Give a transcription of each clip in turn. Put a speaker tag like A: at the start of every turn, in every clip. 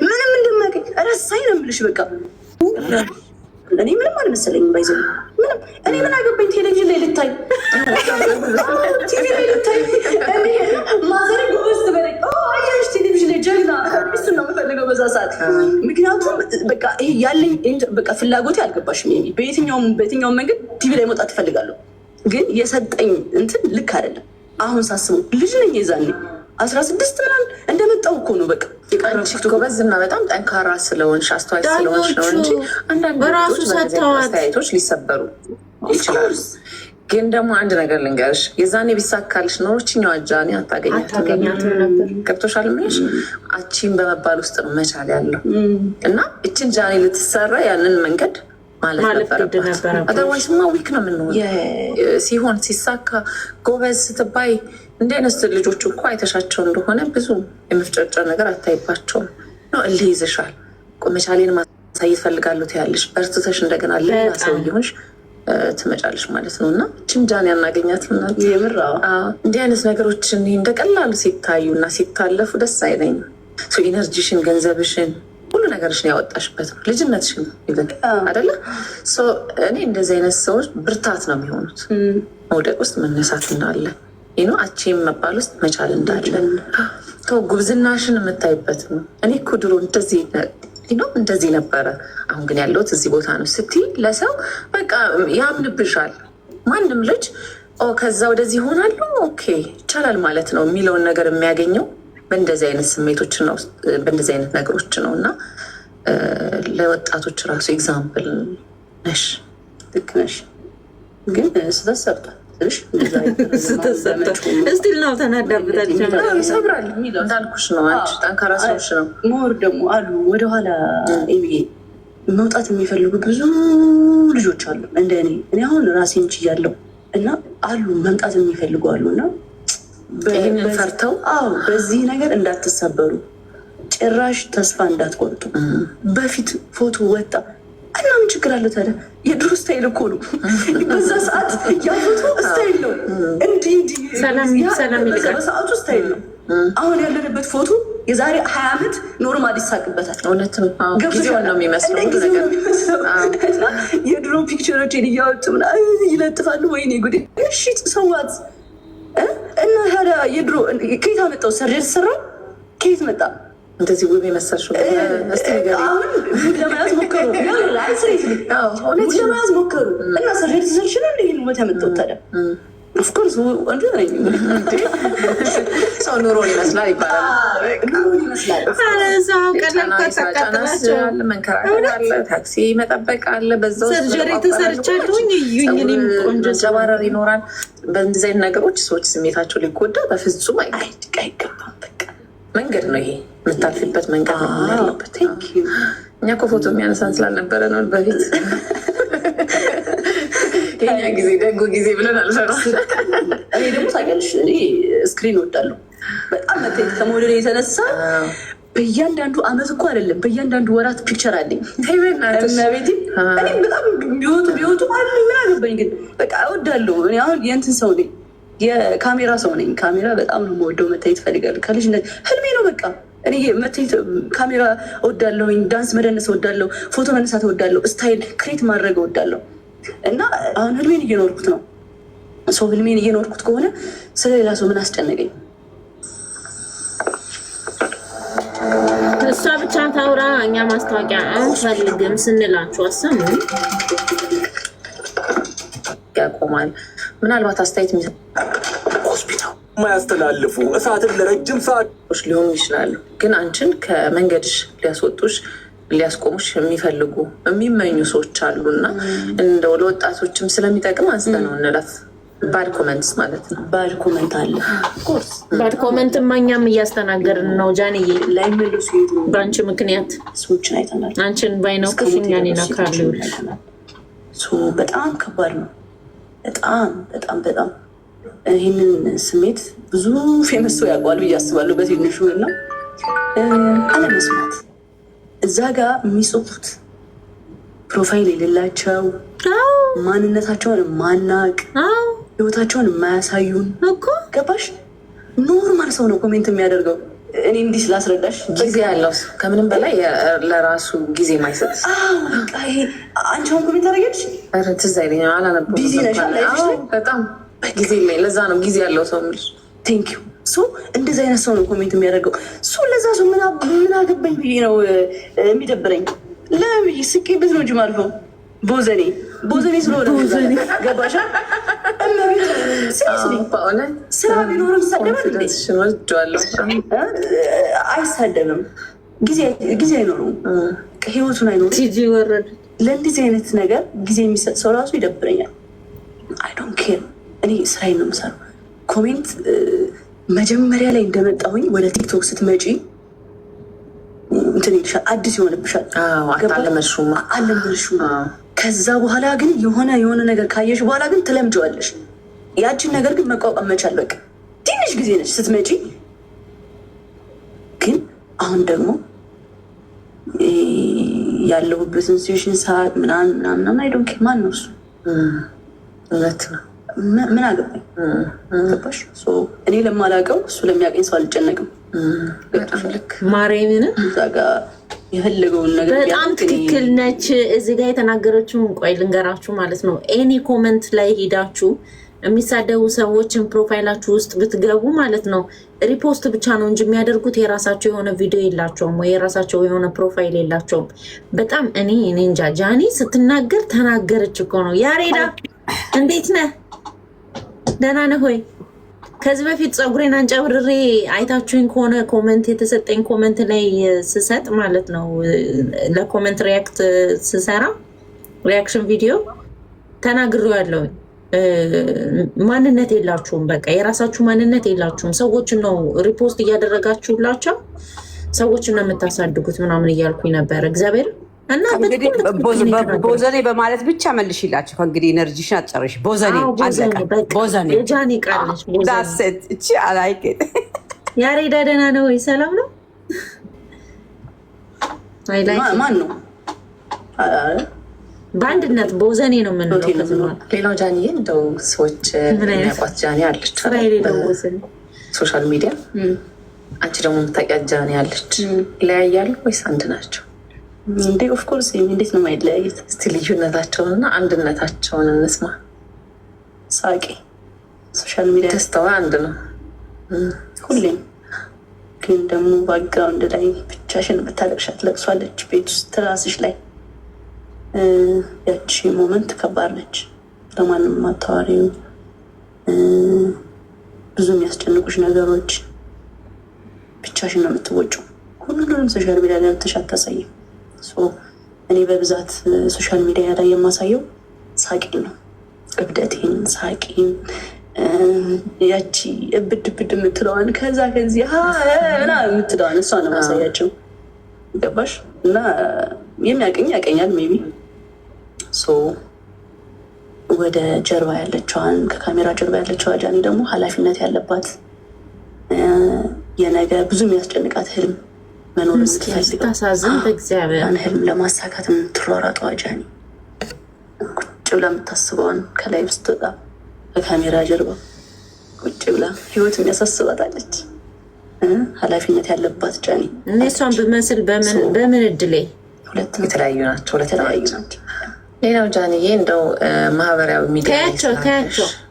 A: ምንም እንደማያውቀኝ ረሳኝ ነው የምልሽ። በቃ እኔ ምንም አልመሰለኝም። ባይዘው ምንም እኔ ምን አገባኝ? ቴሌቪዥን ላይ ልታይ ቲቪ ላይ ልታይ ማዘር ጎበዝ ትበለኝ አየሽ ቴሌቪዥን ላይ ጀግና። እሱን ነው የምፈልገው በዛ ሰዓት። ምክንያቱም በቃ ይሄ ያለኝ በቃ ፍላጎቴ አልገባሽም። በየትኛውም መንገድ ቲቪ ላይ መውጣት ትፈልጋለሁ፣ ግን የሰጠኝ እንትን ልክ አይደለም። አሁን ሳስበው ልጅ ነኝ የዛኔ 16 ምናምን እንደመጣው እኮ ነው በቃ
B: ጎበዝ እና በጣም ጠንካራ ስለሆንሽ አስተዋይ ስለሆንሽ ነው እንጂ አንዳንድ አስተያየቶች ሊሰበሩ ይችላሉ። ግን ደግሞ አንድ ነገር ልንገርሽ፣ የዛኔ ቢሳካልሽ ኖሮ ችኛዋ ጃኒ አታገኛትም ነበር። ገብቶሻል? ምንሽ አቺን በመባል ውስጥ ነው መቻል ያለው እና እችን ጃኒ ልትሰራ ያንን መንገድ ማለት ነበረባት። አዘርዋይስማ ዊክ ነው የምንሆን ሲሆን ሲሳካ ጎበዝ ስትባይ እንደ አይነት ልጆች እኮ አይተሻቸው እንደሆነ ብዙ የመፍጨርጨር ነገር አታይባቸውም ነው። እልህ ይዝሻል። መቻሌን ማሳየት ፈልጋለሁ ትያለሽ። በርትተሽ እንደገና ሌላ ሰው እየሆንሽ ትመጫለሽ ማለት ነው። እና ችምጃን ያናገኛት ምናል የምር እንዲህ አይነት ነገሮችን እንደቀላሉ ሲታዩ እና ሲታለፉ ደስ አይለኝም። ኢነርጂሽን፣ ገንዘብሽን፣ ሁሉ ነገርሽን ያወጣሽበት ነው። ልጅነትሽን ይበል አደለ? እኔ እንደዚህ አይነት ሰዎች ብርታት ነው የሚሆኑት። መውደቅ ውስጥ መነሳት እንዳለ አቺም መባል ውስጥ መቻል እንዳለ ጉብዝናሽን የምታይበት ነው። እኔ እኮ ድሮ እንደዚህ ነበረ፣ አሁን ግን ያለሁት እዚህ ቦታ ነው ስትይ ለሰው በቃ ያምንብሻል። ማንም ልጅ ከዛ ወደዚህ ይሆናሉ ኦኬ ይቻላል ማለት ነው የሚለውን ነገር የሚያገኘው በእንደዚህ አይነት ስሜቶች ነው፣ በእንደዚህ አይነት ነገሮች ነው። እና ለወጣቶች ራሱ ኤግዛምፕል ነሽ። ልክ ነሽ፣ ግን ስተሰርቷል
C: ስቲል ነው ተናዳብታል።
B: ይሰብራል እንዳልኩሽ ነው። አንቺ ጠንካራ ሰዎች ነው።
A: ሞር ደግሞ አሉ ወደኋላ መውጣት የሚፈልጉ ብዙ ልጆች አሉ እንደ እኔ አሁን ራሴን ችያለሁ እና አሉ መምጣት የሚፈልጉ አሉ እና
B: ይህንን ፈርተው
A: በዚህ ነገር እንዳትሰበሩ፣ ጭራሽ ተስፋ እንዳትቆርጡ። በፊት ፎቶ ወጣ እና ምን ችግር አለ ታዲያ? የድሮ ስታይል እኮ ነው። በዛ ሰዓት ያፎቶ ስታይል ነው። በሰዓቱ ስታይል ነው። አሁን ያለንበት ፎቶ የዛሬ 20 ዓመት ኖርማል ይሳቅበታል።
B: እውነትም ጊዜውን ነው የሚመስለው።
A: የድሮ ፒክቸሮችን እያወጡ ይለጥፋሉ። ወይኔ ጉዴ! እሺ ሰዋት እና ታዲያ የድሮ ከየት አመጣው? ሰርጀሪ ተሰራ ከየት መጣ?
B: እንደዚህ ውብ የመሰልሽው
A: አሁን ሙድ ለመያዝ ሞከሩ። ሙድ ለመያዝ ሞከሩ እና ሰርጀሪ ተሰርሽ ነው እንደ ይህን ውበት ያመጣው ታዲያ? ኦፍኮርስ ወንድ ነኝ።
B: ሰው ኑሮን ይመስላል ይባላል።
A: ኑሮን ይመስላል።
B: መንከራተት አለ፣ ታክሲ መጠበቅ አለ። በዛው
C: ሰርጀሪ ተሰርቻለሁኝ ቆንጆ
B: ጨባረር ይኖራል። በእንደዚህ አይነት ነገሮች ሰዎች ስሜታቸው ሊጎዳ በፍጹም አይገባም። በቃ መንገድ ነው ይሄ፣ የምታልፊበት መንገድ ነው ያለበት። እኛ እኮ ፎቶ የሚያነሳን ስላልነበረ ነው በፊት የኛ ጊዜ ደጉ ጊዜ ብለን አልፈራ።
A: እኔ ደግሞ ታውቂያለሽ ስክሪን ወዳለሁ በጣም መታየት ከመውደድ የተነሳ በእያንዳንዱ አመት እኮ አይደለም በእያንዳንዱ ወራት ፒክቸር አለኝ። ቤቴ እኔ በጣም ቢወጡ አሉ ምን አገባኝ፣ ግን በቃ እወዳለሁ። እኔ አሁን የእንትን ሰው ነኝ፣ የካሜራ ሰው ነኝ። ካሜራ በጣም ነው የምወደው፣ መታየት እፈልጋለሁ። ከልጅነት ህልሜ ነው በቃ እኔ መታየት፣ ካሜራ እወዳለሁኝ፣ ዳንስ መደነስ እወዳለሁ፣ ፎቶ መነሳት እወዳለሁ፣ ስታይል ክሬት ማድረግ እወዳለሁ። እና አሁን ህልሜን እየኖርኩት ነው። ሰው ህልሜን እየኖርኩት ከሆነ ስለሌላ ሰው ምን አስጨነቀኝ?
C: እሷ ብቻ ታውራ፣ እኛ ማስታወቂያ አንፈልግም ስንላችሁ አሰሙ
B: ያቆማል። ምናልባት አስተያየት
D: ሆስፒታል ማያስተላልፉ እሳትን ለረጅም ሰዓት
B: ሊሆኑ ይችላሉ። ግን አንቺን ከመንገድሽ ሊያስወጡሽ ሊያስቆሙሽ የሚፈልጉ የሚመኙ ሰዎች አሉና እንደው ለወጣቶችም ስለሚጠቅም አንስተ ነው እንለፍ። ባድ ኮመንትስ ማለት ነው።
A: ባድ ኮመንት አለ። ኮርስ
C: ባድ ኮመንት ማኛም እያስተናገርን ነው። ጃንዬ
A: ላይ መልሱ ሄዱ።
C: በአንቺ ምክንያት
A: ሰዎችን አይተናል።
C: አንቺን ባይነው ክሽኛኔ ነው ካሉ
A: በጣም ከባድ ነው። በጣም በጣም በጣም ይህንን ስሜት ብዙ ፌመስ ሰው ያውቀዋል ብዬ አስባለሁ። በትንሹ እና አለመስማት እዛ ጋር የሚጽፉት ፕሮፋይል የሌላቸው ማንነታቸውን ማናቅ ህይወታቸውን የማያሳዩን ገባሽ? ኖርማል ሰው ነው ኮሜንት የሚያደርገው። እኔ እንዲህ ስላስረዳሽ
B: ጊዜ ያለው ከምንም በላይ ለራሱ ጊዜ ማይሰጥ
A: አንቺ አሁን ኮሜንት አደረገች
B: ትዝ አይለኝም አላነበብኩም።
A: ቢዚ ነሽ
B: በጣም ጊዜ ላይ ለዛ ነው ጊዜ ያለው ሰው የምልሽ።
A: ቴንክ ዩ እንደዚህ አይነት ሰው ነው ኮሜንት የሚያደርገው። ለዛ ሰው ምን አገባኝ ብዬ ነው የሚደብረኝ። ለምን ስቄበት ነው እንጂ ማልፈው ቦዘኔ ስለሆነ ገባሻ? ስራ ቢኖርም አይሳደብም። ጊዜ አይኖሩም፣ ህይወቱን አይኖርም። ለእንደዚህ አይነት ነገር ጊዜ የሚሰጥ ሰው ራሱ ይደብረኛል። አይ ዶንት ኬር። እኔ ስራዬን ነው የምሰራው። ኮሜንት መጀመሪያ ላይ እንደመጣሁኝ ወደ ቲክቶክ ስትመጪ እንትን ይልሻል፣ አዲስ ይሆንብሻል። አለመልሹም። ከዛ በኋላ ግን የሆነ ነገር ካየሽ በኋላ ግን ትለምጀዋለሽ። ያችን ነገር ግን መቋቋም መቻል በቃ ትንሽ ጊዜ ነች ስትመጪ። ግን አሁን ደግሞ ያለሁበትን ሲሽን ሰዓት ምናምን አይ ዶንት ኬር። ማን ነው እሱ?
B: እውነት ነው።
A: ምን አገባኝ? ገባሽ? እኔ ለማላውቀው እሱ ለሚያውቀኝ ሰው አልጨነቅም።
C: ማርያምን
A: እዛ ጋ የፈለገውን ነገር
C: በጣም ትክክል ነች። እዚህ ጋር የተናገረችውን ቆይ ልንገራችሁ ማለት ነው። ኤኒ ኮመንት ላይ ሄዳችሁ የሚሳደቡ ሰዎችን ፕሮፋይላችሁ ውስጥ ብትገቡ ማለት ነው ሪፖስት ብቻ ነው እንጂ የሚያደርጉት የራሳቸው የሆነ ቪዲዮ የላቸውም ወይ የራሳቸው የሆነ ፕሮፋይል የላቸውም። በጣም እኔ እንጃ። ጃኒ ስትናገር ተናገረች እኮ ነው። ያሬዳ እንዴት ነህ? ደህና ነህ ሆይ? ከዚህ በፊት ፀጉሬን አንጨብርሬ አይታችሁኝ ከሆነ ኮመንት የተሰጠኝ ኮመንት ላይ ስሰጥ ማለት ነው ለኮመንት ሪያክት ስሰራ ሪያክሽን ቪዲዮ ተናግሬያለሁ። ማንነት የላችሁም፣ በቃ የራሳችሁ ማንነት የላችሁም። ሰዎችን ነው ሪፖስት እያደረጋችሁላቸው ሰዎችን ነው የምታሳድጉት ምናምን እያልኩኝ ነበረ። እግዚአብሔር እና
E: ቦዘኔ በማለት ብቻ መልሽላቸው። ከእንግዲህ ኤነርጂሽን አትጨርሽ። ቦዘኔ ቦዘኔ
C: የጃኒ ቃለች።
E: ዳሴት እቺ አላይቄት
C: ያሬዳ ደህና ነው ወይ? ሰላም ነው?
A: ማን ነው?
C: በአንድነት ቦዘኔ ነው የምንለው።
B: ሌላው ጃኒ እንደው ሰዎች የሚያውቋት ጃኒ አለች ሶሻል ሚዲያ። አንቺ ደግሞ የምታውቂያት ጃኒ አለች። ይለያያሉ ወይስ አንድ ናቸው?
A: እንዴ ኦፍኮርስ እንዴት ነው ማይለያየት?
B: እስቲ ልዩነታቸውንና አንድነታቸውን እንስማ።
A: ሳቂ ሶሻል ሚዲያ
B: ተስተዋ አንድ ነው
A: ሁሌም። ግን ደግሞ ባክግራውንድ ላይ ብቻሽን ብታለቅሻት ለቅሷለች ቤት ውስጥ ራስሽ ላይ። ያቺ ሞመንት ከባድ ነች። ለማንም ማታወሪው ብዙ የሚያስጨንቁሽ ነገሮች ብቻሽን ነው የምትወጪው። ሁሉንም ሶሻል ሚዲያ ላይ አታሳይም። እኔ በብዛት ሶሻል ሚዲያ ላይ የማሳየው ሳቂን ነው፣ እብደቴን፣ ሳቂን፣ ያቺ እብድ የምትለዋን ከዛ ከዚህ የምትለዋን እሷ ነው ማሳያቸው። ገባሽ? እና የሚያቀኝ ያቀኛል ሜቢ ወደ ጀርባ ያለችዋን ከካሜራ ጀርባ ያለችዋ ጃኒ ደግሞ ኃላፊነት ያለባት የነገ ብዙ የሚያስጨንቃት ህልም መኖር
C: ስታሳዝን በእግዚአብሔር
A: ያን ህልም ለማሳካት የምትሯሯጠዋ ጃኒ ቁጭ ብላ የምታስበዋን ከላይ ስትወጣ ከካሜራ ጀርባ ቁጭ ብላ ህይወት የሚያሳስባታለች። ኃላፊነት ያለባት ጃኒ
C: እኔ እሷን ብመስል በምን እድሌ
A: ሁለት
B: የተለያዩ ናቸው። ሌላው ጃኒዬ እንደው ማህበራዊ ሚዲያ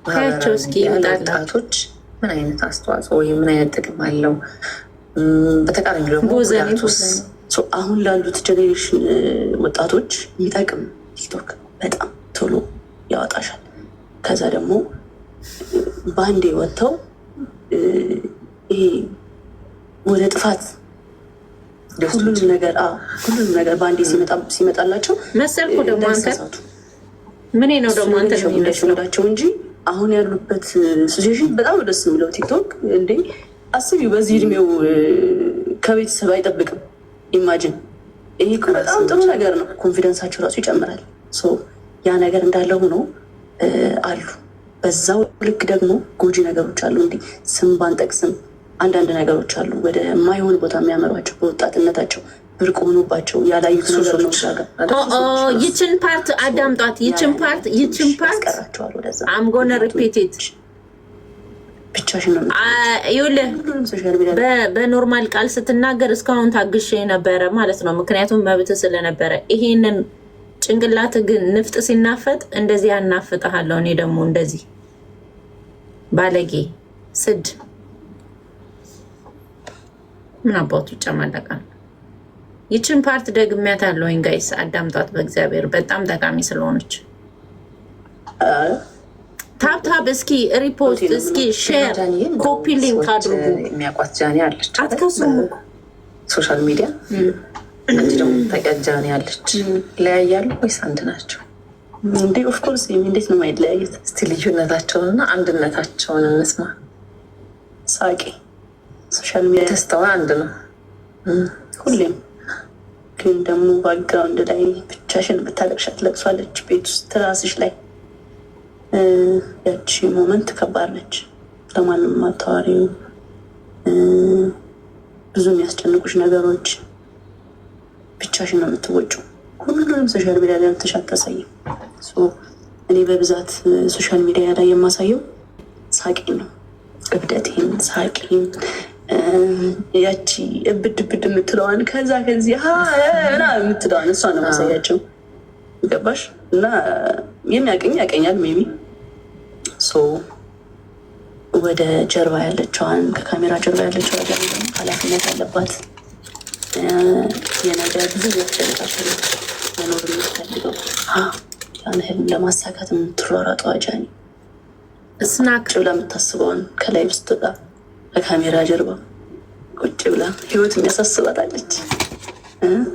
C: ከያቸው እስኪ
B: ወጣቶች ምን አይነት አስተዋጽኦ ወይ ምን አይነት ጥቅም አለው? በተቃራኒ ደግሞ
A: አሁን ላሉት ጀኔሬሽን ወጣቶች የሚጠቅም ቲክቶክ በጣም ቶሎ ያወጣሻል። ከዛ ደግሞ በአንዴ ወጥተው ይሄ ወደ ጥፋት ሁሉንም ነገር በአንዴ ሲመጣላቸው
C: መሰልኩ ደግሞ አንተ ምን ነው ደግሞ አንተ
A: የሚመስላቸው እንጂ አሁን ያሉበት ሲቹዌሽን በጣም ደስ የሚለው ቲክቶክ እንዴ አስቢው። በዚህ እድሜው ከቤተሰብ አይጠብቅም። ኢማጂን ይሄ በጣም ጥሩ ነገር ነው። ኮንፊደንሳቸው ራሱ ይጨምራል። ያ ነገር እንዳለ ሆኖ አሉ። በዛው ልክ ደግሞ ጎጂ ነገሮች አሉ። እንዲህ ስም ባንጠቅስም አንዳንድ ነገሮች አሉ ወደ የማይሆን ቦታ የሚያመሯቸው በወጣትነታቸው ብርቅ ሆኖባቸው ያላዩት ነገር ነው።
C: ይችን ፓርት አዳምጧት። ይችን ፓርት
A: ያስቀራቸዋል ወደዛ።
C: አም ጎነ ሪፒት ኢት
A: ብቻሽን ነው
C: ይኸውልህ። በኖርማል ቃል ስትናገር እስካሁን ታግሼ ነበረ ማለት ነው፣ ምክንያቱም መብት ስለነበረ። ይሄንን ጭንቅላት ግን ንፍጥ ሲናፈጥ እንደዚህ ያናፍጥሃለሁ። እኔ ደግሞ እንደዚህ ባለጌ ስድ ምን አባቱ ይጨማለቃል። ይችን ፓርት ደግሜያታለሁ። ጋይስ አዳምጧት በእግዚአብሔር፣ በጣም ጠቃሚ ስለሆነች። ታብታብ እስኪ ሪፖስት እስኪ ሼር ኮፒ ሊንክ አድርጉ።
B: የሚያውቋት ጃኒ አለች
C: አትከሱም
B: ሶሻል ሚዲያ። አንቺ ደግሞ ታውቂያት ጃኒ አለች። ይለያያሉ ወይስ አንድ ናቸው?
A: እንዴ ኦፍኮርስ እንዴት ነው የማይለያዩት?
B: እስቲ ልዩነታቸውንና አንድነታቸውን እንስማ።
A: ሳቂ ሶሻል ሚዲያ
B: ተስተዋ አንድ ነው
A: ሁሌም፣ ግን ደግሞ ባክግራውንድ ላይ ብቻሽን ብታለቅሻት ለቅሷለች። ቤት ውስጥ ራስሽ ላይ ያቺ ሞመንት ከባድ ነች። ለማንም አታዋሪው ብዙ የሚያስጨንቁሽ ነገሮች ብቻሽን ነው የምትወጪው። ሁሉንም ሶሻል ሚዲያ ላይ አታሳይም። እኔ በብዛት ሶሻል ሚዲያ ላይ የማሳየው ሳቂን ነው፣ እብደቴን፣ ሳቂን፣ ያቺ እብድ ብድ የምትለዋን ከዛ ከዚህ ና የምትለዋን እሷ ነው ማሳያቸው። ገባሽ? እና የሚያቀኝ ያቀኛል ሜቢ ወደ ጀርባ ያለችዋን ከካሜራ ጀርባ ያለችው ደግሞ ኃላፊነት ያለባት የነገ ብዙ ያስጨንቃቸው መኖር የምትፈልገው ያን ህልም ለማሳካት የምትሯሯጠው ጃኒ
C: ስናክ
A: ብላ የምታስበውን ከላይ ስትወጣ ከካሜራ ጀርባ ቁጭ ብላ ህይወት የሚያሳስባታለች።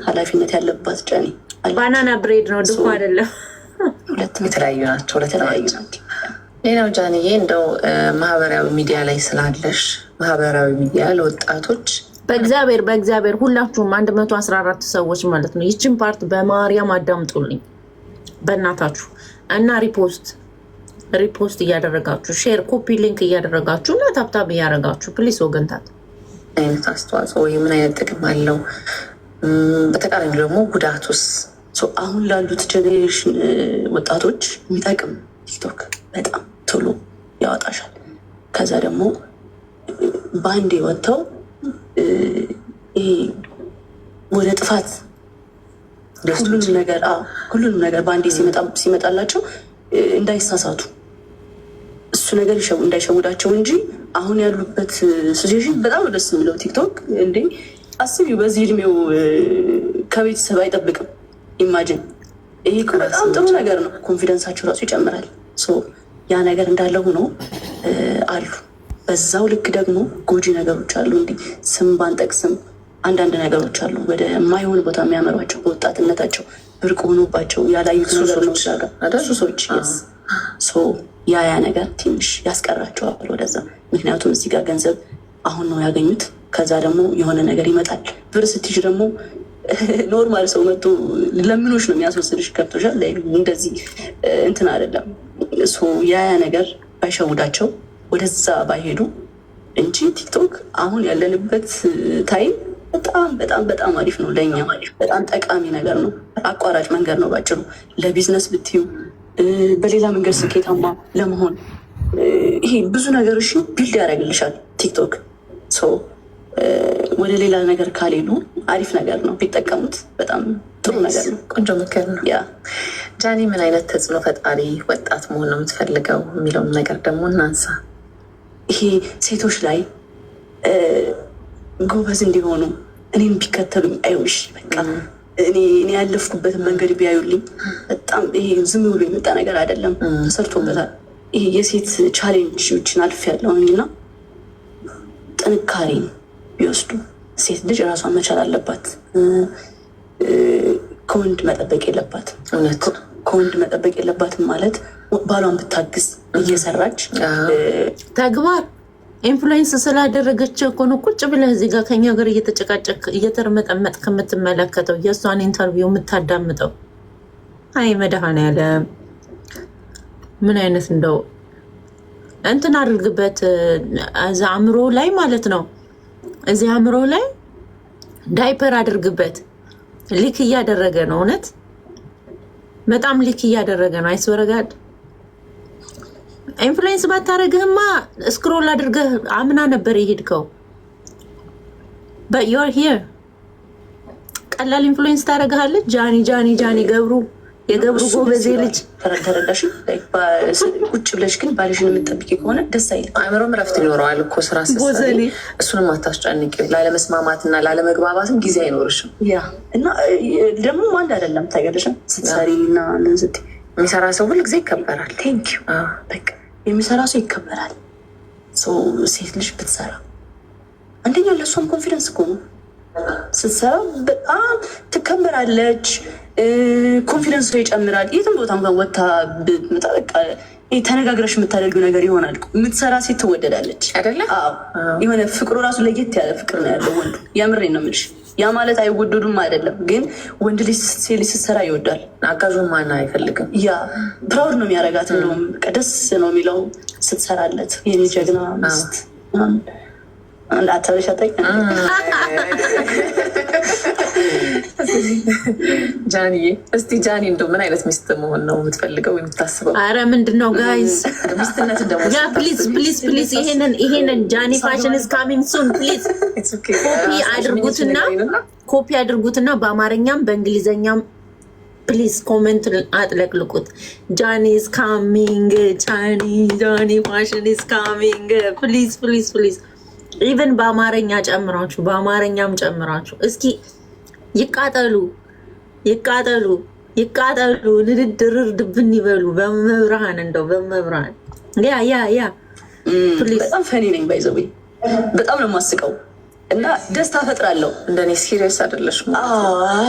A: ኃላፊነት ያለባት ጃኒ
C: ባናና ብሬድ ነው ድፎ አይደለም።
B: ሁለቱም የተለያዩ ናቸው። ሌላው ጃንዬ እንደው ማህበራዊ ሚዲያ ላይ ስላለሽ ማህበራዊ ሚዲያ ለወጣቶች
C: በእግዚአብሔር ሁላችሁም 114 ሰዎች ማለት ነው ይችን ፓርት በማርያም አዳምጡልኝ በእናታችሁ እና ሪፖስት እያደረጋችሁ ሼር ኮፒ ሊንክ እያደረጋችሁ እና ታብታብ እያደረጋችሁ ፕሊስ ወገንታት
B: አይነት አስተዋጽኦ ወይ ምን አይነት ጥቅም አለው? በተቃራኒ ደግሞ ጉዳቱስ?
A: አሁን ላሉት ጀኔሬሽን ወጣቶች የሚጠቅም ቲክቶክ በጣም ቶሎ ያወጣሻል። ከዛ ደግሞ በአንዴ ወጥተው ይሄ ወደ ጥፋት ሁሉንም ነገር በአንዴ ሲመጣላቸው እንዳይሳሳቱ እሱ ነገር እንዳይሸውዳቸው እንጂ አሁን ያሉበት ሲቹዌሽን በጣም ደስ የሚለው ቲክቶክ እንዴ አስቢው፣ በዚህ እድሜው ከቤተሰብ አይጠብቅም። ኢማጂን ይሄ በጣም ጥሩ ነገር ነው። ኮንፊደንሳቸው ራሱ ይጨምራል። ያ ነገር እንዳለ ሆኖ አሉ። በዛው ልክ ደግሞ ጎጂ ነገሮች አሉ። እንዲህ ስም ባንጠቅስም አንዳንድ ነገሮች አሉ ወደ የማይሆን ቦታ የሚያመሯቸው በወጣትነታቸው ብርቅ ሆኖባቸው ያላዩት ሱሶች ያ ነገር ትንሽ ያስቀራቸዋል ወደዛ። ምክንያቱም እዚህ ጋር ገንዘብ አሁን ነው ያገኙት። ከዛ ደግሞ የሆነ ነገር ይመጣል። ብር ስትይዥ ደግሞ ኖርማል ሰው መጥቶ ለምኖች ነው የሚያስወስድሽ። ከብቶሻል እንደዚህ እንትን አይደለም። ያ ነገር ባይሸውዳቸው ወደዛ ባይሄዱ እንጂ ቲክቶክ አሁን ያለንበት ታይም በጣም በጣም በጣም አሪፍ ነው። ለእኛ በጣም ጠቃሚ ነገር ነው። አቋራጭ መንገድ ነው ባጭሩ። ለቢዝነስ ብትዩ፣ በሌላ መንገድ ስኬታማ ለመሆን ይሄ ብዙ ነገሮችን ቢልድ ያደርግልሻል ቲክቶክ። ወደ ሌላ ነገር ካልሄዱ አሪፍ ነገር ነው። ቢጠቀሙት በጣም ጥሩ ነገር ነው።
B: ቆንጆ ምክር ነው። ጃኒ ምን አይነት ተጽዕኖ ፈጣሪ ወጣት መሆን ነው የምትፈልገው የሚለውን ነገር ደግሞ እናንሳ።
A: ይሄ ሴቶች ላይ ጎበዝ እንዲሆኑ እኔም ቢከተሉኝ አይውሽ በቃ እኔ ያለፍኩበትን መንገድ ቢያዩልኝ። በጣም ይሄ ዝም ብሎ የመጣ ነገር አይደለም፣ ተሰርቶበታል። ይሄ የሴት ቻሌንጆችን አልፍ ያለውን እና ጥንካሬን ቢወስዱ። ሴት ልጅ ራሷን መቻል አለባት። ከወንድ መጠበቅ የለባትም። ከወንድ መጠበቅ የለባትም ማለት ባሏን ብታግዝ እየሰራች
C: ተግባር ኢንፍሉዌንስ ስላደረገች እኮ ነው ቁጭ ብለህ እዚህ ጋር ከኛ ጋር እየተጨቃጨቅ እየተርመጠመጥ ከምትመለከተው የእሷን ኢንተርቪው የምታዳምጠው። አይ መድኃኒዓለም ምን አይነት እንደው እንትን አድርግበት እዛ አእምሮ ላይ ማለት ነው። እዚህ አእምሮ ላይ ዳይፐር አድርግበት። ሊክ እያደረገ ነው። እውነት በጣም ሊክ እያደረገ ነው። አይስወረጋድ ኢንፍሉዌንስ ባታረግህማ ስክሮል አድርገህ አምና ነበር የሄድከው። but you're here ቀላል ኢንፍሉዌንስ ታረጋለች። ጃኒ ገብሩ የገብሩ ጎበዜ ልጅ
A: ተረዳሽ። ቁጭ ብለሽ ግን ባልሽን የምትጠብቂ ከሆነ ደስ አይልም።
B: አእምሮም ረፍት ይኖረዋል እኮ ስራ ስትሰሪ። እሱንም አታስጨንቂ። ላለመስማማትና ላለመግባባትም ጊዜ አይኖርሽም።
A: ያ እና ደግሞ አንድ አይደለም ታውቂያለሽ። ስትሰሪ እና ለንዝት
B: የሚሰራ ሰው ሁል ጊዜ ይከበራል።
A: ቴንኪው በቃ የሚሰራ ሰው ይከበራል። ሴት ልጅ ብትሰራ አንደኛ ለእሷም ኮንፊደንስ እኮ ነው። ስትሰራ በጣም ትከበራለች። ኮንፊደንስ ላይ ይጨምራል። የትም ቦታ እንኳን ወታ በቃ ተነጋግረሽ የምታደርጊው ነገር ይሆናል። የምትሰራ ሴት ትወደዳለች አይደለ? የሆነ ፍቅሩ ራሱ ለየት ያለ ፍቅር ነው ያለው ወንዱ። የምሬን ነው የምልሽ። ያ ማለት አይወደዱም አይደለም፣ ግን ወንድ ልጅ ሴት ልጅ ስትሰራ ይወዳል።
B: አጋዡን ማን አይፈልግም?
A: ያ ፕራውድ ነው የሚያደርጋት። እንደውም ደስ ነው የሚለው ስትሰራለት። የኔ ጀግና ሚስት አንድ አታበሻጠኝ
B: ጃኒዬ። እስቲ ጃኒ እንደው ምን አይነት ሚስት መሆን ነው የምትፈልገው የምታስበው?
C: አረ ምንድነው ጋይዝ
B: ሚስትነት ደግሞ
C: ፕሊዝ ይሄንን ጃኒ ፋሽን ኢዝ ካሚንግ ሱን ፕሊዝ ኮፒ አድርጉትና በአማርኛም በእንግሊዘኛም ፕሊዝ ኮሜንት አጥለቅልቁት። ጃኒ ኢዝ ካሚንግ ጃኒ ፋሽን ኢዝ ካሚንግ ፕሊዝ ኢቨን በአማርኛ ጨምራችሁ በአማርኛም ጨምራችሁ እስኪ ይቃጠሉ ንድድርር ድብን ይበሉ። በመብርሃን እንደው በመብርሃን ያ
A: በጣም ፈኒ ነኝ። ባይዘዌ በጣም ነው የማስቀው እና ደስታ ፈጥራለሁ።
B: እንደኔ ሲሪየስ አይደለሽም?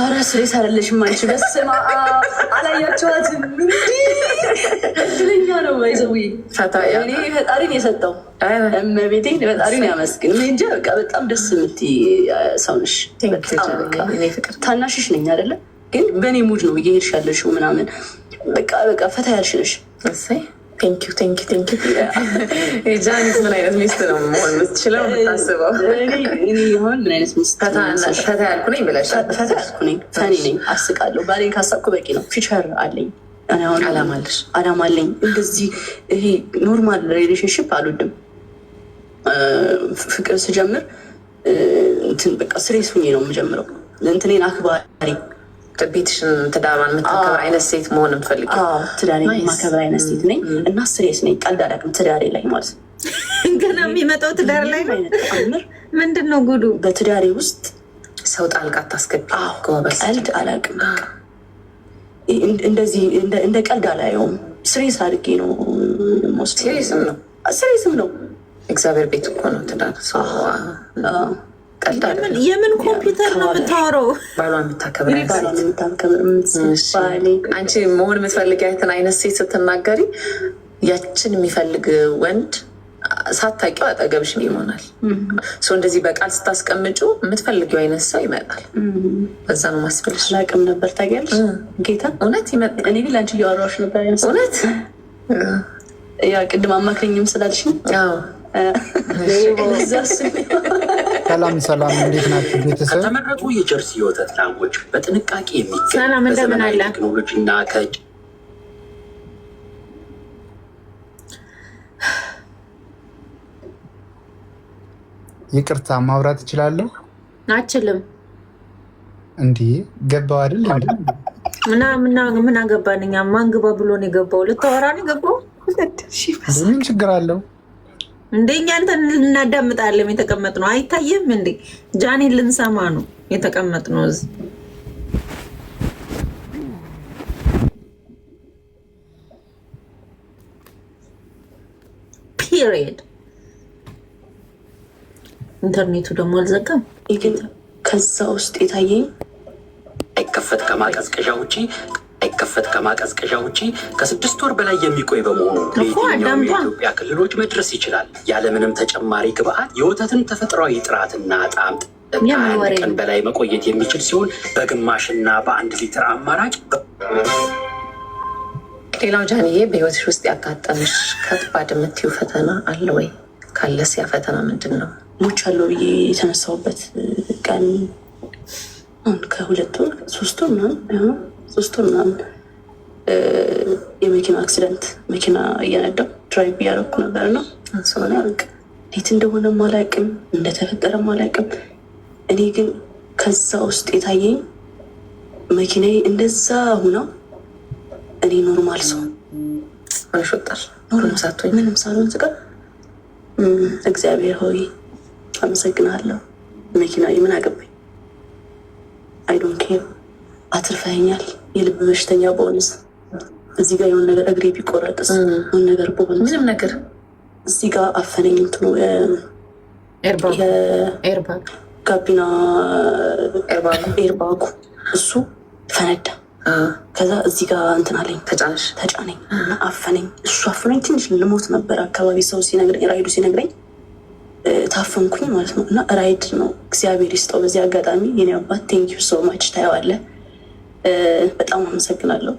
A: ኧረ ሲሪየስ አይደለሽም አንቺ። በስመ አብ አላያቸዋትም። እድለኛ ነው ባይዘዌ። እኔ ፈጣሪን የሰጠው እመቤቴ ፈጣሪን ያመስግን። እንጃ በቃ በጣም ደስ የምትይ ሰው ነሽ። ታናሽሽ ነኝ አይደለ? ግን በእኔ ሙድ ነው እየሄድሽ ያለሽው ምናምን። በቃ ፈታ ያልሽ ነሽ።
B: ቴንኪው ጃኒስ ምን አይነት ሚስት ነው መሆን የምትችለው የምታስበው?
A: ሆን ምን አይነት ሚስት
B: ፈታ ያልኩ ነኝ ብለሻል።
A: ፈታ ያልኩ ነኝ፣ ፈኒ ነኝ፣ አስቃለሁ። ባሌን ካሳብኩ በቂ ነው። ፊቸር አለኝ፣ አላማ አለኝ። እንደዚህ ይሄ ኖርማል ሪሌሽንሽፕ አልወድም። ፍቅር ስጀምር በቃ ስሬስ ሁኜ ነው የምጀምረው። እንትኔን አክባሪ
B: ቤትሽን ትዳሯን የምታከብር አይነት ሴት መሆን የምፈልግ
A: ትዳሬ የማከብር አይነት ሴት ነኝ እና ስሬስ ነኝ። ቀልድ አላውቅም ትዳሬ ላይ ማለት ነው።
C: ገና የሚመጣው ትዳር ላይ ምንድን ነው ጉዱ?
A: በትዳሬ ውስጥ
B: ሰው ጣልቃ አታስገቢ።
A: ቀልድ አላውቅም። እንደዚህ እንደ ቀልድ አላየውም። ስሬስ አድርጌ ነው። ስሬስም ነው።
B: እግዚአብሔር ቤት እኮ ነው ትዳር።
C: የምን ኮምፒውተር ነው የምታወራው?
B: ባሏን የምታከብር አንቺ መሆን የምትፈልጊያትን አይነት ሴት ስትናገሪ ያችን የሚፈልግ ወንድ ሳታውቂው አጠገብሽን ይሆናል። እንደዚህ በቃል ስታስቀምጩ የምትፈልጊው አይነት ሰው ይመጣል። በዛ ነው ማስፈልሽ።
A: አላውቅም ነበር ታውቂያለሽ። ጌታ
B: እውነት ይመጣል።
A: እኔ ግን ለአንቺ እያወራሁሽ ነበር።
B: እውነት
A: ያ ቅድም አማክረኝም ስላልሽ
F: ሰላም፣ እንዴት ናችሁ ቤተሰብ?
D: ከተመረጡ የጀርሲ የወተት ላሞች በጥንቃቄ የሚገኝ
C: በዘመናዊ
D: ቴክኖሎጂ እና
F: ይቅርታ ማውራት እችላለሁ?
C: አችልም።
F: እንዲህ ገባው አይደል?
C: ምን አገባን እኛ? ማን ግባ ብሎ ነው የገባው? ልታወራ ነው የገባው?
F: ምን ችግር አለው?
C: እንደኛ እንትን ልናዳምጣለን የተቀመጥነው አይታየም እንዴ? ጃኒን ልንሰማ ነው የተቀመጥነው እዚህ። ፒሪየድ። ኢንተርኔቱ ደግሞ አልዘጋም።
A: ከዛ ውስጥ የታየኝ
D: አይከፈት ከማቀዝቀዣ ውጪ ከ6 ወር በላይ የሚቆይ በመሆኑ ለየትኛውም የኢትዮጵያ ክልሎች መድረስ ይችላል። ያለምንም ተጨማሪ ግብአት የወተትን ተፈጥሯዊ ጥራትና ጣዕም ከ21 ቀን በላይ መቆየት የሚችል ሲሆን በግማሽና በ1 ሊትር አማራጭ።
B: ሌላው ጃኒዬ በህይወትሽ ውስጥ ያጋጠምሽ ከባድ የምትይው ፈተና አለ ወይ? ካለስ ያ ፈተና ምንድን ነው?
A: ሞቻለሁ ብዬ የተነሳሁበት ቀን ከ2 ወር 3 ወር ምናምን የመኪና አክሲደንት መኪና እየነዳው ድራይቭ እያደረኩ ነበር እና ሰሆነ በቃ እንዴት እንደሆነ አላውቅም፣ እንደተፈጠረ አላውቅም። እኔ ግን ከዛ ውስጥ የታየኝ መኪናዬ እንደዛ ሁና እኔ ኖርማል ሰው
B: አንሾጣል
A: ምንም ሳልሆን ስቀር እግዚአብሔር ሆይ አመሰግናለሁ። መኪናዬ ምን አገባኝ? አይዶን ኬር አትርፈኛል። የልብ በሽተኛ በሆንስ እዚህ ጋር የሆነ ነገር እግሬ ቢቆረጥስ የሆነ ነገር በሆንስ
B: ምንም ነገር
A: እዚህ ጋር አፈነኝ እንትኑ ጋቢና ኤርባጉ እሱ ፈነዳ። ከዛ እዚህ ጋር እንትን አለኝ ተጫነኝ እና አፈነኝ። እሱ አፈነኝ። ትንሽ ልሞት ነበር አካባቢ ሰው ሲነግረኝ ራይዱ ሲነግረኝ ታፈንኩኝ ማለት ነው። እና ራይድ ነው እግዚአብሔር ይስጠው። በዚህ አጋጣሚ የኔ አባት ቴንኪዩ ሶ ማች ታየዋለህ። በጣም አመሰግናለሁ።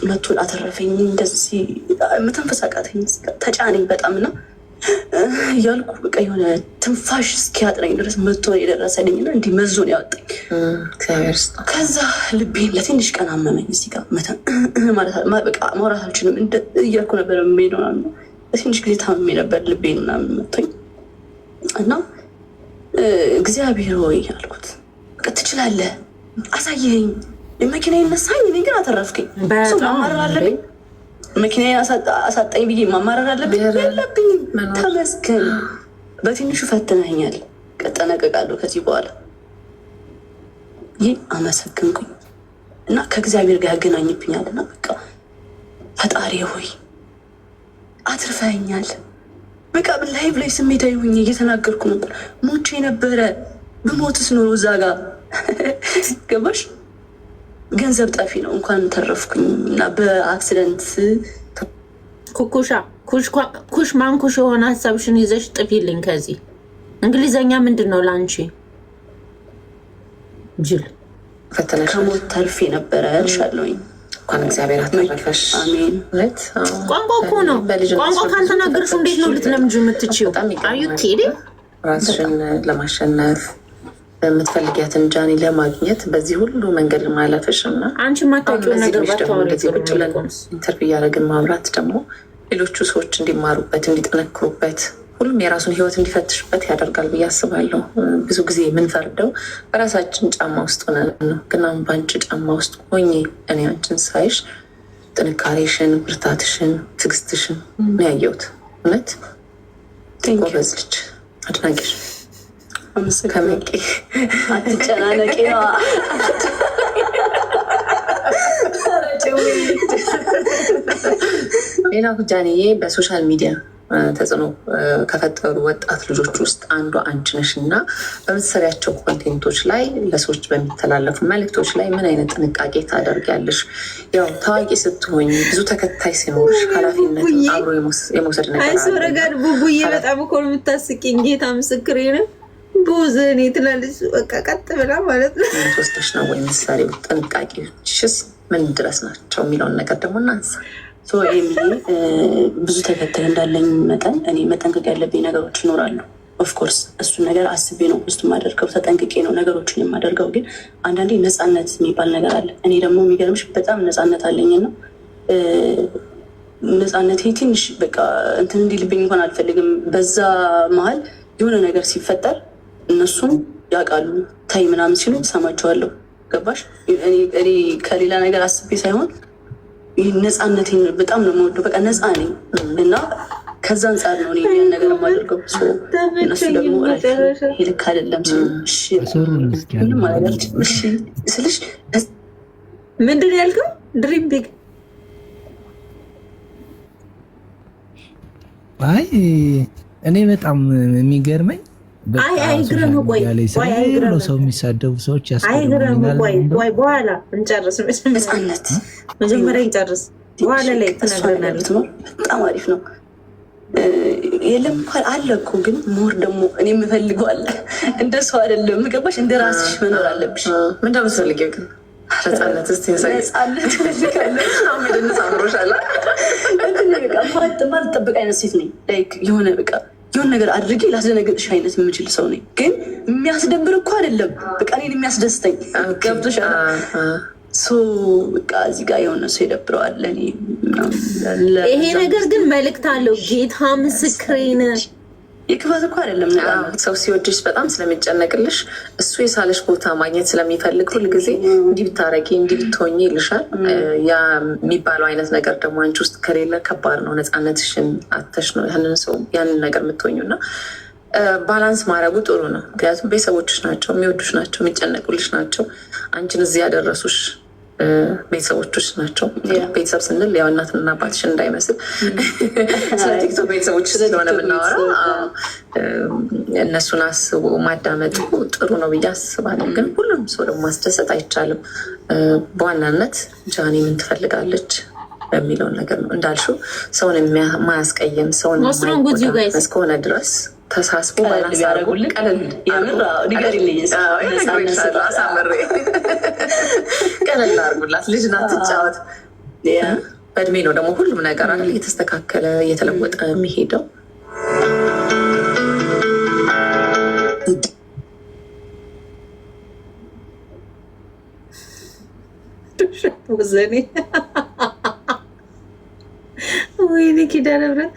A: መቶ አተረፈኝ። እንደዚህ መተንፈስ አቃተኝ፣ ተጫነኝ በጣም እና እያልኩ በቃ የሆነ ትንፋሽ እስኪያጥረኝ ድረስ መቶ የደረሰልኝ እና እንዲህ መዞን ያወጣኝ። ከዛ ልቤን ለትንሽ ቀን አመመኝ። እዚህ ጋር በቃ ማውራት አልችልም እያልኩ ነበር የምሄደው ነው። ለትንሽ ጊዜ ታምሜ ነበር ልቤን ምናምን መቶኝ እና እግዚአብሔር ሆይ አልኩት፣ በቃ ትችላለህ፣ አሳየኸኝ። መኪና ይነሳኝ፣ እኔ ግን አተረፍከኝ። ማማረር አለብኝ መኪና አሳጣኝ ብዬ ማማረር አለብኝ? የለብኝም። ተመስገን፣ በትንሹ ፈትነኛል፣ እጠነቀቃለሁ ከዚህ በኋላ። ይህ አመሰግንኩኝ እና ከእግዚአብሔር ጋር ያገናኝብኛል እና በቃ ፈጣሪ ሆይ አትርፈኛል። በቃ ላይቭ ላይ ስሜታዊ ሆኜ እየተናገርኩ ነበር። ሞቼ ነበረ፣ ብሞትስ ኖሮ እዛ ጋር ገባሽ? ገንዘብ ጠፊ ነው። እንኳን ተረፍኩኝ እና በአክሲደንት
C: ኩሽ ማንኩሽ የሆነ ሀሳብሽን ይዘሽ ጥፊልኝ። ከዚህ እንግሊዘኛ ምንድን ነው ለአንቺ? ጅል
A: ከሞት ተርፌ ነበረ እልሻለሁኝ።
B: እንኳን እግዚአብሔር አተረፈሽ።
A: አሜን።
C: ቋንቋ እኮ ነው። ቋንቋ ካልተናገርሽ እንዴት ነው ልትለምጂው የምትችይው?
B: ራስሽን ለማሸነፍ የምትፈልጊያትን ጃኒ ለማግኘት በዚህ ሁሉ መንገድ ማለፍሽ እና
C: አንቺ ማታውቂው ነገር
B: እንደዚህ ቁጭ ብለን ኢንተርቪው እያደረግን ማውራት ደግሞ ሌሎቹ ሰዎች እንዲማሩበት፣ እንዲጠነክሩበት፣ ሁሉም የራሱን ሕይወት እንዲፈትሽበት ያደርጋል ብዬ አስባለሁ። ብዙ ጊዜ የምንፈርደው በራሳችን ጫማ ውስጥ ሆነን ነው። ግን አሁን በአንቺ ጫማ ውስጥ ሆኜ እኔ አንቺን ሳይሽ ጥንካሬሽን፣ ብርታትሽን፣ ትዕግስትሽን ነው ያየሁት። እውነት ጎበዝ ልጅ፣ አድናቂሽ። ከመቄ
A: አትጨናነቂ ነው።
B: ሌላው ጃኒዬ በሶሻል ሚዲያ ተጽዕኖ ከፈጠሩ ወጣት ልጆች ውስጥ አንዷ አንቺ ነሽ እና በምትሰሪያቸው ኮንቴንቶች ላይ ለሰዎች በሚተላለፉ መልዕክቶች ላይ ምን አይነት ጥንቃቄ ታደርጊያለሽ? ያው ታዋቂ ስትሆኝ ብዙ ተከታይ ሲኖርሽ ኃላፊነት አብሮ የመውሰድ ነገር
C: አይሶረጋድ ቡቡዬ በጣም እኮ ነው የምታስቂኝ። ጌታ ምስክሬ ነው። ቦዘኔ ትላለች በቃ ቀጥ ብላ ማለት ነው።
B: ወስደሽ ነው ወይ ምሳሌው? ጥንቃቄዎችስ ምን ድረስ ናቸው የሚለውን ነገር ደግሞ እናንሳ።
A: ብዙ ተከታይ እንዳለኝ መጠን እኔ መጠንቀቅ ያለብኝ ነገሮች ይኖራሉ። ኦፍኮርስ እሱን ነገር አስቤ ነው ውስጥ የማደርገው፣ ተጠንቅቄ ነው ነገሮችን የማደርገው። ግን አንዳንዴ ነፃነት የሚባል ነገር አለ። እኔ ደግሞ የሚገርምሽ በጣም ነፃነት አለኝና ነፃነቴ ትንሽ በቃ እንትን እንዲልብኝ እንኳን አልፈልግም። በዛ መሀል የሆነ ነገር ሲፈጠር እነሱም ያውቃሉ። ታይ ምናምን ሲሉ ሰማቸዋለሁ። ገባሽ? እኔ ከሌላ ነገር አስቤ ሳይሆን ነፃነቴን በጣም ነው የምወደው። በቃ ነፃ ነኝ እና ከዛ አንጻር ነው እኔ ያን ነገር የማደርገው። እነሱ ደግሞ ይሄ ልክ አይደለም ሲሉ ምንም ማለት ስልሽ
C: ምንድን ነው ያልከው? ድሪም ቢግ
G: አይ እኔ በጣም የሚገርመኝ ነው ሰው የሚሳደቡ ሰዎች
C: ያስገርሙኛል። በኋላ እንጨርስ፣ ነፃነት መጀመሪያ እንጨርስ፣ በኋላ ላይ ትነግረናለች።
A: በጣም አሪፍ ነው። የለም እንኳን አለ እኮ ግን ሞር ደግሞ እኔ የምፈልገው አለ። እንደ ሰው አይደለም ገባሽ? እንደ ራስሽ መኖር አለብሽ።
B: ምን እንደምትፈልጊው ግን ነፃነት
A: ማልጠበቅ አይነት ሴት ነኝ። የሆነ በቃ የሆነ ነገር አድርጌ ላስደነግጥሽ አይነት የምችል ሰው ነኝ። ግን የሚያስደብር እኮ አይደለም፣ በቃ እኔን የሚያስደስተኝ ገብቶሻል። በቃ እዚህ ጋር የሆነ ሰው ይደብረዋል።
C: ይሄ ነገር ግን መልእክት አለው። ጌታ ምስክሬን
A: የክፋት እኮ አይደለም።
B: ሰው ሲወድሽ በጣም ስለሚጨነቅልሽ እሱ የሳለሽ ቦታ ማግኘት ስለሚፈልግ ሁልጊዜ እንዲህ ብታረጊ እንዲህ ብትሆኚ ይልሻል። ያ የሚባለው አይነት ነገር ደግሞ አንቺ ውስጥ ከሌለ ከባድ ነው። ነፃነትሽን አተሽ ነው ያንን ነገር የምትሆኙ እና ባላንስ ማድረጉ ጥሩ ነው። ምክንያቱም ቤተሰቦችሽ ናቸው፣ የሚወዱሽ ናቸው፣ የሚጨነቁልሽ ናቸው። አንቺን እዚህ ያደረሱሽ ቤተሰቦችሽ ናቸው። ቤተሰብ ስንል ያው እናትና አባትሽን እንዳይመስል ስለ ቲክቶክ ቤተሰቦች ስለሆነ የምናወራው እነሱን አስቡ ማዳመጡ ጥሩ ነው ብዬ አስባለሁ። ግን ሁሉም ሰው ደግሞ ማስደሰት አይቻልም። በዋናነት ጃኒ ምን ትፈልጋለች የሚለውን ነገር ነው እንዳልሽው፣ ሰውን የማያስቀይም ሰውን እስከሆነ ድረስ ተሳስቦ
A: ያደረጉልን
B: ቀለል አድርጉላት። ልጅ ናት፣ ትጫወት። በእድሜ ነው ደግሞ ሁሉም ነገር አለ እየተስተካከለ እየተለወጠ የሚሄደው።
C: ወይኔ ኪዳነ ምሕረት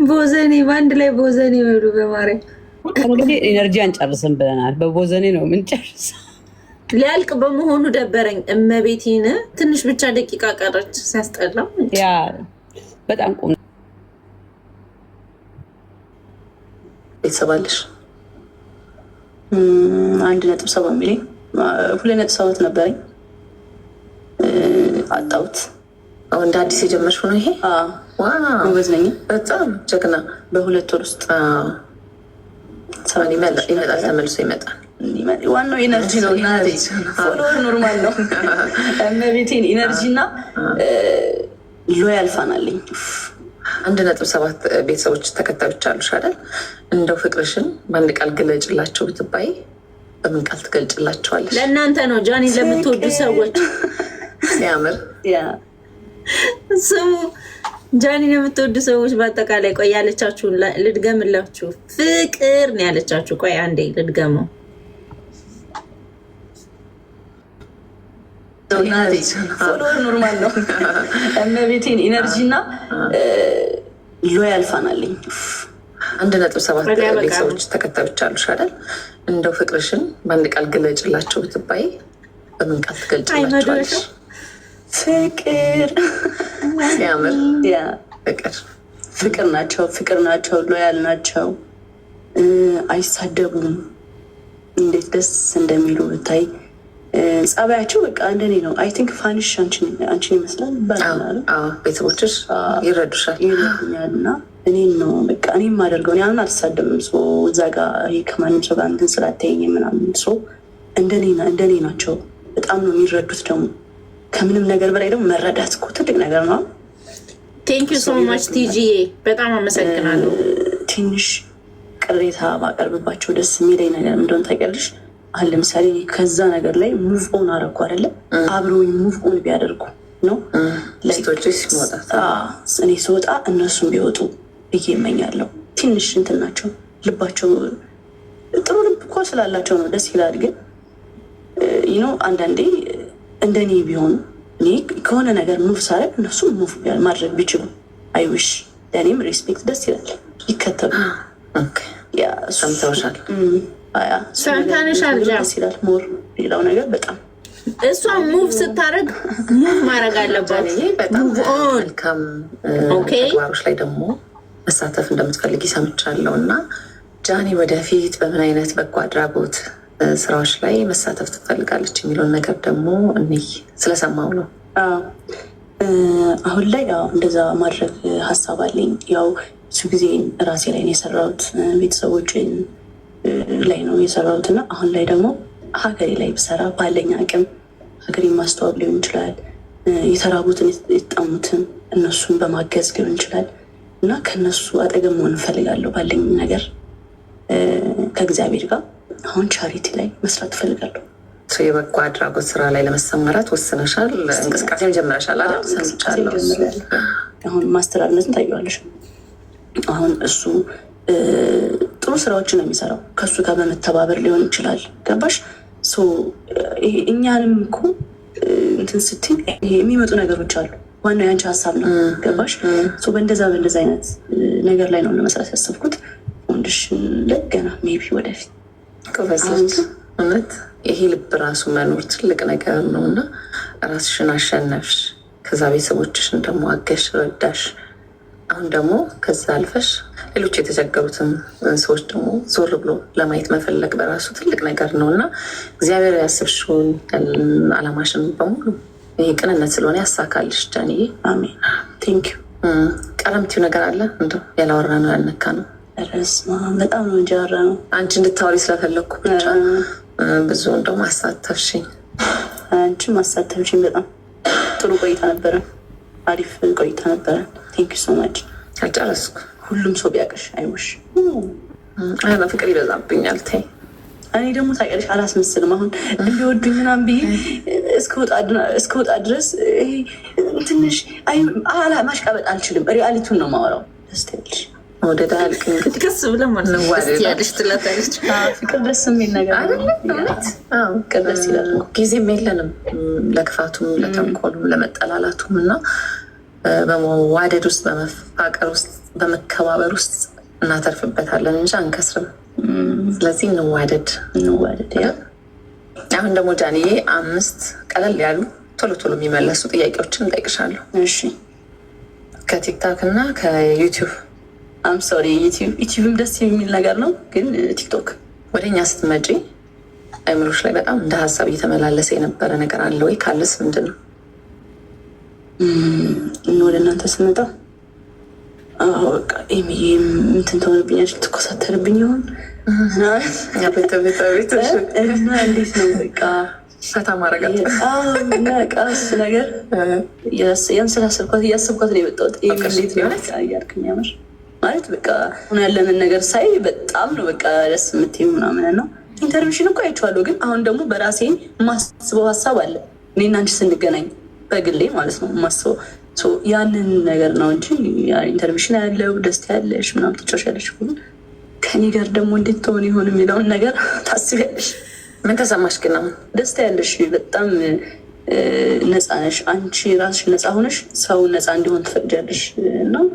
C: ቦዘኔ በአንድ ላይ ቦዘኔ በሉ በማርያም።
E: እንግዲህ ኢነርጂ አንጨርስም ብለናል። በቦዘኔ ነው የምንጨርሰው።
C: ሊያልቅ በመሆኑ ደበረኝ። እመቤቴን ትንሽ ብቻ ደቂቃ ቀረች። ሲያስጠላ
E: ያ በጣም ቁም።
B: ቤተሰብ አለሽ?
A: 1.7 ሚሊዮን 2.7 ነበረኝ፣ አጣሁት።
B: እንደ አዲስ የጀመርሽው ነው ይሄ?
A: ጎበዝ ነኝ።
B: በጣም ጀግና።
A: በ2 ወር ውስጥ
B: ይመጣል፣ ተመልሶ ይመጣል።
A: ዋናው ኢነርጂ ነው። ፎሎወር ኖርማል ነው። እመቤቴን ኢነርጂ እና ሎያል ፋን አለኝ።
B: 1.7 ቤተሰቦች ተከታዮች አሉሽ አይደል? እንደው ፍቅርሽን በአንድ ቃል ግለጭላቸው ብትባይ በምን ቃል ትገልጭላቸዋለሽ?
C: ለእናንተ ነው ጃኒ፣ ለምትወዱ ሰዎች።
B: ሲያምር
C: ስሙ ጃኒን የምትወዱ ሰዎች በአጠቃላይ ቆይ ያለቻችሁን ልድገምላችሁ። ፍቅር ነው ያለቻችሁ። ቆይ አንዴ ልድገመው።
A: ፎሎወር ኖርማል ነው። እመቤቴን ኢነርጂ እና ሎያል ፋን አለኝ።
B: 1.7 ቤተሰቦች ተከታዮች አሉሽ አይደል? እንደው ፍቅርሽን በአንድ ቃል ግለጭላቸው ብትባይ በምን ቃል ትገልጭላቸዋለሽ?
A: ፍቅር።
B: ሲያምር
A: ፍቅር ናቸው፣ ፍቅር ናቸው፣ ሎያል ናቸው፣ አይሳደቡም። እንዴት ደስ እንደሚሉ ብታይ። ጸባያቸው በቃ እንደኔ ነው። አይ ቲንክ ፋኒሽ አንቺን ይመስላል ይባላል።
B: ቤተሰቦችሽ ይረዱሻል፣
A: ይረዱኛል። እና እኔን ነው በቃ እኔ የማደርገው ያንን አልሳደብም። እዛ ጋ ከማንም ሰው ጋር እንትን ስላታየኝ ምናምን እንደኔ ናቸው። በጣም ነው የሚረዱት ደግሞ ከምንም ነገር በላይ ደግሞ መረዳት እኮ ትልቅ ነገር ነው።
C: ቴንክ ዩ ሶ ማች ቲጂዬ፣ በጣም አመሰግናለሁ።
A: ትንሽ ቅሬታ ባቀርብባቸው ደስ የሚለኝ ነገር እንደሆነ ታውቂያለሽ። አሁን ለምሳሌ ከዛ ነገር ላይ ሙቭ ኦን አደረኩ አይደለም፣ አብረውኝ ሙቭ ኦን ቢያደርጉ ነው እኔ ስወጣ እነሱም ቢወጡ ብዬ እመኛለሁ። ትንሽ እንትን ናቸው፣ ልባቸው ጥሩ ልብ እኮ ስላላቸው ነው፣ ደስ ይላል። ግን አንዳንዴ እንደኔ ቢሆኑ እኔ ከሆነ ነገር ሙቭ ሳረግ እነሱ ሙቭ ማድረግ ቢችሉ አይዊሽ። ለእኔም ሬስፔክት ደስ ይላል፣ ይከተሉ።
B: ሰምተውሻል፣
C: ሰምተንሻል፣
A: ደስ ይላል። ሞር ሌላው ነገር በጣም
C: እሷ ሙቭ ስታደርግ ሙቭ ማድረግ አለባት።
B: መልካም ተግባሮች ላይ ደግሞ መሳተፍ እንደምትፈልጊ ሰምቻለሁ እና ጃኒ ወደፊት በምን አይነት በጎ አድራጎት ስራዎች ላይ መሳተፍ ትፈልጋለች የሚለውን ነገር ደግሞ እኔ ስለሰማው ነው።
A: አሁን ላይ እንደዛ ማድረግ ሀሳብ አለኝ። ያው ብዙ ጊዜ ራሴ ላይ ነው የሰራሁት፣ ቤተሰቦችን ላይ ነው የሰራሁት እና አሁን ላይ ደግሞ ሀገሬ ላይ ብሰራ ባለኝ አቅም ሀገሬ ማስተዋወቅ ሊሆን ይችላል፣ የተራቡትን የተጠሙትን እነሱን በማገዝ ሊሆን ይችላል እና ከነሱ አጠገብ መሆን እፈልጋለሁ ባለኝ ነገር ከእግዚአብሔር ጋር። አሁን ቻሪቲ ላይ መስራት እፈልጋለሁ።
B: የበጎ አድራጎት ስራ ላይ ለመሰማራት ወስነሻል? እንቅስቃሴም ጀምረሻል አይደል? ሰምቻለሁ።
A: አሁን ማስተላለፍን ታየዋለሽ። አሁን እሱ ጥሩ ስራዎችን ነው የሚሰራው። ከእሱ ጋር በመተባበር ሊሆን ይችላል። ገባሽ? እኛንም እኮ እንትን ስትይ የሚመጡ ነገሮች አሉ። ዋናው የአንቺ ሀሳብ ነው። ገባሽ? በእንደዛ አይነት ነገር ላይ ነው ለመስራት ያሰብኩት። ወንድሽን ለገና ሜቢ ወደፊት
B: ከበሰች እውነት ይሄ ልብ ራሱ መኖር ትልቅ ነገር ነው እና ራስሽን አሸነፍሽ፣ ከዛ ቤተሰቦችሽን ደግሞ አገሽ፣ ረዳሽ። አሁን ደግሞ ከዛ አልፈሽ ሌሎች የተቸገሩትን ሰዎች ደግሞ ዞር ብሎ ለማየት መፈለግ በራሱ ትልቅ ነገር ነው እና እግዚአብሔር ያስብሽውን አላማሽን በሙሉ ይሄ ቅንነት ስለሆነ ያሳካልሽ ጃንዬ።
A: አሜን። ቴንኪው።
B: ቀረምቲው ነገር አለ እንደ ያላወራ ነው ያልነካ ነው
A: በጣም ነው እንጃራ ነው
B: አንቺ እንድታወሪ ስለፈለግኩ ብቻ ብዙ እንደውም አሳተፍሽኝ።
A: አንቺም አሳተፍሽኝ። በጣም ጥሩ ቆይታ ነበረ። አሪፍ ቆይታ ነበረ። ቴንኪው ሶ ማች።
B: አልጨረስኩ።
A: ሁሉም ሰው ቢያውቅሽ አይወሽ
B: ፍቅር ይበዛብኛል። ተይ
A: እኔ ደግሞ ታውቂያለሽ አላስመስልም። አሁን እንዲወዱኝ ምናምን ብዬ እስከወጣ ድረስ ትንሽ ማሽቃበጥ አልችልም። ሪያሊቲውን ነው የማወራው። ደስ ትያለሽ
B: ወደዳ ያልክ እንግዲህ
C: ከስ ብለን ማለት ያለሽ ትላታለች።
A: ፍቅር ደስ የሚል ነገር ፍቅር ደስ ይላል።
B: ጊዜም የለንም ለክፋቱም ለተንኮሉም ለመጠላላቱም እና በመዋደድ ውስጥ በመፋቀር ውስጥ በመከባበር ውስጥ እናተርፍበታለን እንጂ አንከስርም። ስለዚህ እንዋደድ። አሁን ደግሞ ጃንዬ 5 ቀለል ያሉ ቶሎ ቶሎ የሚመለሱ ጥያቄዎችን እንጠይቅሻለሁ።
A: እሺ።
B: ከቲክታክ እና ከዩቲዩብ
A: ሶሪ ዩቲዩብም ደስ የሚል ነገር ነው፣ ግን ቲክቶክ
B: ወደ እኛ ስትመጪ አይምሮች ላይ በጣም እንደ ሀሳብ እየተመላለሰ የነበረ ነገር አለ ወይ? ካለስ ምንድን ነው?
A: ወደ እናንተ ስመጣ በቃ ኤሚዬ እንትን ትሆንብኛለች፣ ትኮሳተርብኝ ይሆን እና እንዴት ነው በቃ
B: ፈታ ማረጋት
A: ቃስ ነገር እያሰብኳት ነው የመጣሁት። እንዴት ነው እያልክኝ ያምር ማለት በቃ አሁን ያለንን ነገር ሳይ በጣም ነው በቃ ደስ የምትይው ምናምን ነው። ኢንተርቪሽን እኮ አይቼዋለሁ፣ ግን አሁን ደግሞ በራሴ የማስበው ሀሳብ አለ። እኔና አንቺ ስንገናኝ በግሌ ማለት ነው የማስበው ያንን ነገር ነው እንጂ ኢንተርቪሽን ያለው ደስታ ያለሽ ምናምን ትጮሻለሽ፣ ከኔ ጋር ደግሞ እንዴት ትሆን ይሆን የሚለውን ነገር ታስቢያለሽ።
B: ምን ተሰማሽ ግን? አሁን
A: ደስታ ያለሽ በጣም ነፃ ነሽ አንቺ ራስሽ ነፃ ሆነሽ ሰው ነፃ እንዲሆን ትፈቅጃለሽ ነው።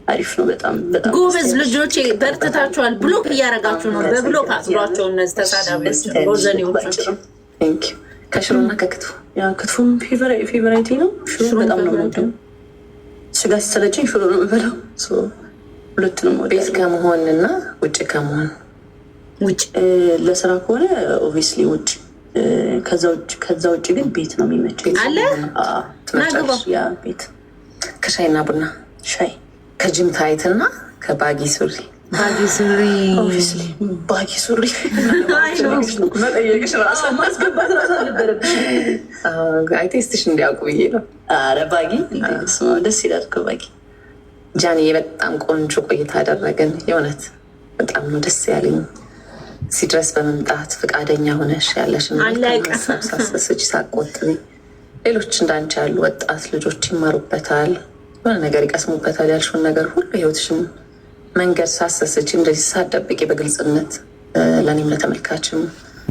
A: አሪፍ ነው። በጣም
C: ጎበዝ ልጆቼ፣ በርትታችኋል። ብሎክ እያደረጋችሁ ነው። በብሎክ አስሯቸው እነዚህ ተሳዳቢዎች ቦዘኔዎች።
B: ከሽሮና ከክትፎ
A: ክትፎም ፌቨራይቴ ነው። ሽሮ በጣም ነው የምወደው። ስጋ ሲሰለቸኝ ሽሮ ነው የምበላው። ሁለቱንም
B: ቤት ከመሆን እና ውጭ ከመሆን
A: ውጭ ለስራ ከሆነ ኦብቪየስሊ ውጭ፣ ከዛ ውጭ ግን ቤት ነው የሚመቸኝ።
C: አለ
A: ያ ቤት
B: ከሻይና ቡና
A: ሻይ
B: ከጅም ታይትና ከባጊ ሱሪ
A: ባጊ ሱሪ መጠየቅሽ ራሱ ማስገባት ራሱ አልነበረብሽ።
B: ቴስትሽ እንዲያውቁ ብዬ ነው።
A: ኧረ ባጊ ደስ ይላል እኮ ባጊ።
B: ጃንዬ በጣም ቆንጆ ቆይታ አደረግን። የእውነት በጣም ነው ደስ ያለኝ። ሲድረስ በመምጣት ፈቃደኛ ሆነሽ ያለሽን ሳሰስች ሳቆጥቢ ሌሎች እንዳንቺ ያሉ ወጣት ልጆች ይማሩበታል፣ የሆነ ነገር ይቀስሙበታል ያልሽውን ነገር ሁሉ ህይወትሽን መንገድ ሳሰስች እንደዚህ ሳትደብቂ በግልጽነት ለእኔም ለተመልካችም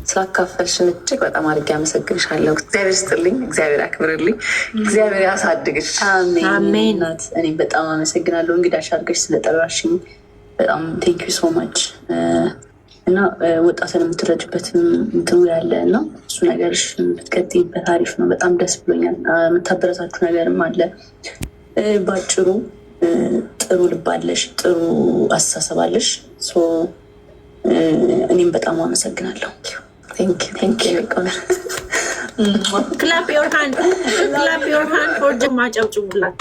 B: ስላካፈልሽን እጅግ በጣም አድርጌ አመሰግንሻለሁ። እግዚአብሔር ስጥልኝ፣ እግዚአብሔር አክብርልኝ፣ እግዚአብሔር ያሳድግሽ።
A: አሜን። እኔም በጣም አመሰግናለሁ እንግዳሽ አድርገሽ ስለጠራሽኝ በጣም ቴንክ ዩ ሶ ማች። እና ወጣትን የምትረጅበት እንትኑ ያለ ነው እሱ ነገርሽ ብትቀጥይበት አሪፍ ነው። በጣም ደስ ብሎኛል። የምታበረታችሁ ነገርም አለ። ባጭሩ ጥሩ ልባለሽ፣ ጥሩ አስተሳሰባለሽ። እኔም በጣም አመሰግናለሁ።
C: ክላፕ ዮር ሃንድ ፎር ጀማ ጨብጭቡላት።